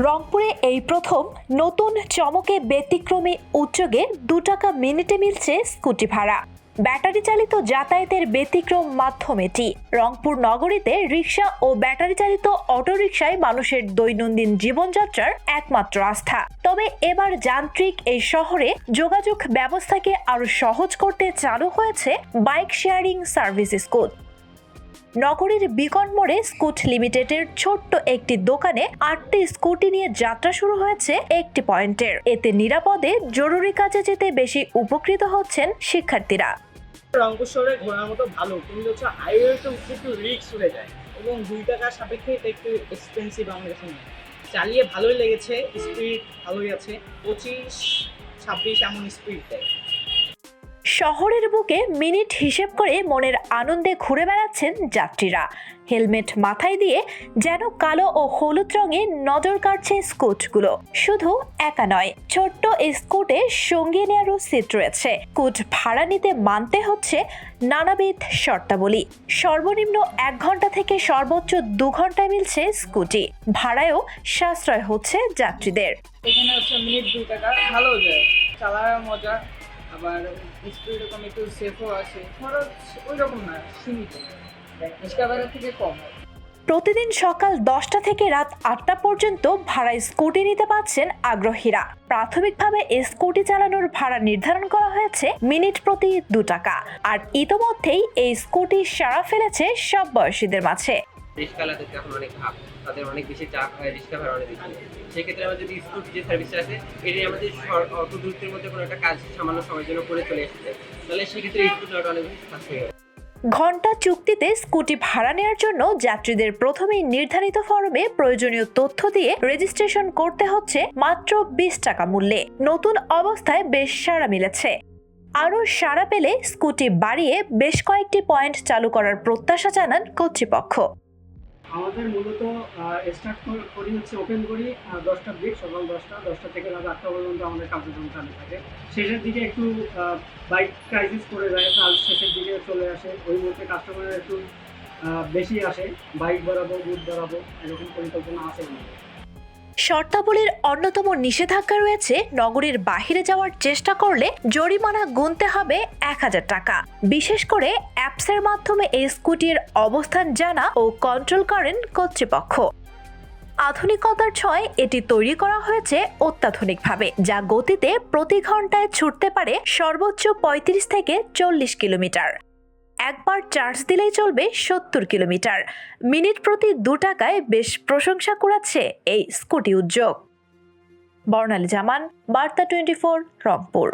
রংপুরে এই প্রথম নতুন চমকে ব্যতিক্রমী উদ্যোগে 2 টাকা মিনিটে মিলছে স্কুটি ভাড়া। ব্যাটারি চালিত যাতায়াতের ব্যতিক্রম মাধ্যম এটি। রংপুর নগরীতে রিকশা ও ব্যাটারি চালিত অটোরিকশায় মানুষের দৈনন্দিন জীবনযাত্রার একমাত্র আস্থা। তবে এবার যান্ত্রিক এই শহরে যোগাযোগ ব্যবস্থাকে আরো সহজ করতে চালু হয়েছে বাইক শেয়ারিং সার্ভিস স্কুট। নগরীর বিকন মোড়ে স্কুট লিমিটেডের ছোট্ট একটি দোকানে 8টি স্কুটি নিয়ে যাত্রা শুরু হয়েছে একটি পয়েন্টের। এতে নিরাপদে জরুরি কাজে যেতে বেশি উপকৃত হচ্ছেন শিক্ষার্থীরা। রংপুর শহরে ঘোরার মতো ভালো, কিন্তু হাইওয়েতে একটু রিস্ক উঠে যায় এবং 2 টাকার সাপেক্ষে এটা একটু এক্সপেন্সিভ আমার কাছে। চালিয়ে ভালোই লেগেছে, স্পিড ভালোই আছে, 25-26 এমন স্পিড দেয়। শহরের বুকে মিনিট হিসেব করে মনের আনন্দে ঘুরে বেড়াচ্ছেন যাত্রীরা। হেলমেট মাথায় দিয়ে যেন কালো ও হলুদ রঙে নজর কাটছে স্কুটগুলো। শুধু একা নয়, ছোট্ট স্কুটে সঙ্গী নেওয়ারও সিট রয়েছে। স্কুট ভাড়া নিতে মানতে হচ্ছে নানাবিধ শর্তাবলী। সর্বনিম্ন 1 ঘন্টা থেকে সর্বোচ্চ 2 ঘন্টায় মিলছে স্কুটি। ভাড়ায়ও সাশ্রয় হচ্ছে যাত্রীদের। এখানে মিনিট 2 টাকা, ভালো যায়, চালানোর মজা, আবার স্পিড এরকম একটু সেফও আছে। খরচ ওই রকম না, সীমিত, রিক্সা ভাড়া থেকে কম। প্রতিদিন সকাল 10টা থেকে রাত 8টা পর্যন্ত ভাড়ায় স্কুটি নিতে পাচ্ছেন আগ্রহীরা। প্রাথমিকভাবে স্কুটি চালানোর ভাড়া নির্ধারণ করা হয়েছে মিনিট প্রতি 2 টাকা। আর ইতোমধ্যেই এই স্কুটি সাড়া ফেলেছে সব বয়সীদের মাঝে। রিক্সাওয়ালাদের এখন অনেক ভাব, তাদের অনেক বেশি চাপ হয়, রিক্সা ভাড়া অনেক বেশি। সেক্ষেত্রে আমরা যদি স্কুটি যে সার্ভিসটা আছে এটাই আমাদের অল্প দূরত্বের মধ্যে কোনো একটা কাজ সামান্য সময়ের জন্য করে চলে আসছে, তাহলে সেক্ষেত্রে স্কুটি নেওয়াটা অনেক বেশি সাশ্রয়ী হয়। ঘন্টা চুক্তিতে স্কুটি ভাড়া নেওয়ার জন্য যাত্রীদের প্রথমেই নির্ধারিত ফরমে প্রয়োজনীয় তথ্য দিয়ে রেজিস্ট্রেশন করতে হচ্ছে মাত্র 20 টাকা মূল্যে। নতুন অবস্থায় বেশ সাড়া মিলেছে। আরও সাড়া পেলে স্কুটি বাড়িয়ে বেশ কয়েকটি পয়েন্ট চালু করার প্রত্যাশা জানান কর্তৃপক্ষ। আমাদের মূলত স্টার্ট করি ওপেন করি 10টা ব্রিক, সকাল 10টা থেকে রাত 8টা পর্যন্ত আমাদের কার্যক্রম চালু থাকে। শেষের দিকে একটু বাইক ক্রাইসিস করে যায়, কাজ শেষের দিকে চলে আসে, ওই মুহূর্তে কাস্টমার একটু বেশি আসে, বাইক বাড়াবো, বুথ বাড়াবো, এরকম পরিকল্পনা আছে আমাদের। শর্তাবলীর অন্যতম নিষেধাজ্ঞা রয়েছে, নগরীর বাহিরে যাওয়ার চেষ্টা করলে জরিমানা গুনতে হবে 1000 টাকা। বিশেষ করে অ্যাপসের মাধ্যমে এই স্কুটির অবস্থান জানা ও কন্ট্রোল করেন কর্তৃপক্ষ। আধুনিকতার ছোঁয়ায় এটি তৈরি করা হয়েছে অত্যাধুনিকভাবে, যা গতিতে প্রতি ঘন্টায় ছুটতে পারে সর্বোচ্চ 35 থেকে 40 কিলোমিটার। একবার চার্জ দিলেই চলবে 70 কিলোমিটার। মিনিট প্রতি 2 টাকায় বেশ প্রশংসা কুড়াচ্ছে এই স্কুটি উদ্যোগ। বর্ণালী জামান, বার্তা 24, রংপুর।